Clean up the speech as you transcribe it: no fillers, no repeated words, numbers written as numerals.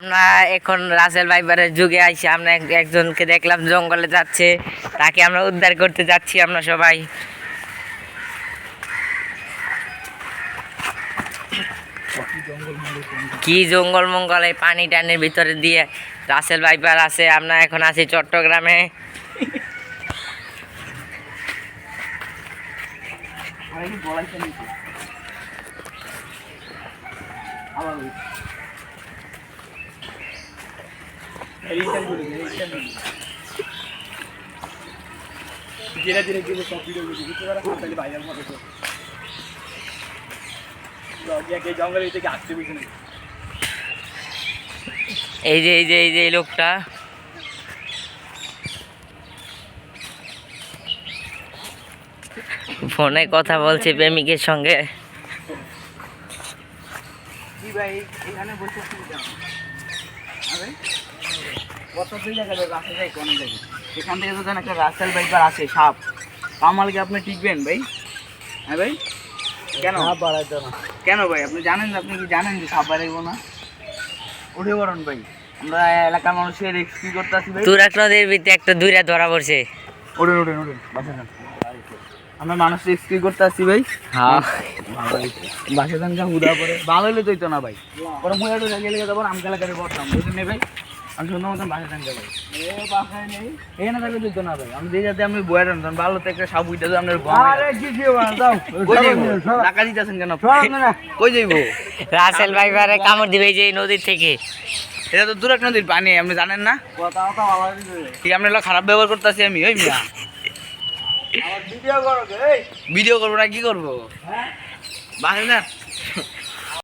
আমরা এখন রাসেল ভাইপারের যুগে আইছি। আমরা একজনকে দেখলাম জঙ্গলে যাচ্ছে, তাকে আমরা উদ্ধার করতে যাচ্ছি। আমরা সবাই কি জঙ্গল মঙ্গল এই পানি টানির ভিতরে দিয়ে রাসেল ভাইপার আছে। আমরা এখন আছি চট্টগ্রামে। এই যে এই লোকটা ফোনে কথা বলছে প্রেমিকের সঙ্গে। এখান থেকে তো একটা রাসেল ভাইপার আছে সাপ, কামালকে আপনি টিকবেন ভাই? হ্যাঁ ভাই, কেন কেন ভাই? আপনি জানেন, আপনি কি জানেন যে সাপ বাড়াইবো না? উঠে পড়ুন ভাই, আমরা এলাকার মানুষের রেস্কিউ করতে আসি ভাই। তুরাক নদীর ভিতরে একটা দূরে ধরা পড়ছে। ওঠেন ওঠেন ওঠেন, বাসা যান। আমরা মানুষ রেস্কিউ করতে আসি ভাই। হ্যাঁ, বাসা যান, যা হুদা পরে ভালো হলে তো হইতো না ভাই। পরে মুড়া টুড়া গেলে যাবো আমকা এলাকারে বসলাম, বুঝলেন না ভাই? আমি সুন্দর মতন বাসা যান ভাই। এই না থাকলে দিত না ভাই। আমি যে যাতে আমি বয়া টানতাম ভালো তো একটা সাপ উইটা আপনার টাকা দিতেছেন কেন? কই যাইবো? রাসেল ভাইপারে কামড় দিবে যে এই নদীর থেকে। এটা তো দূরাক নদীর পানি, আপনি জানেন না? ঠিক, আপনার খারাপ ব্যবহার করতেছি আমি। ওই মিয়া ভিডিও করবো না, কি করবো? বাসা না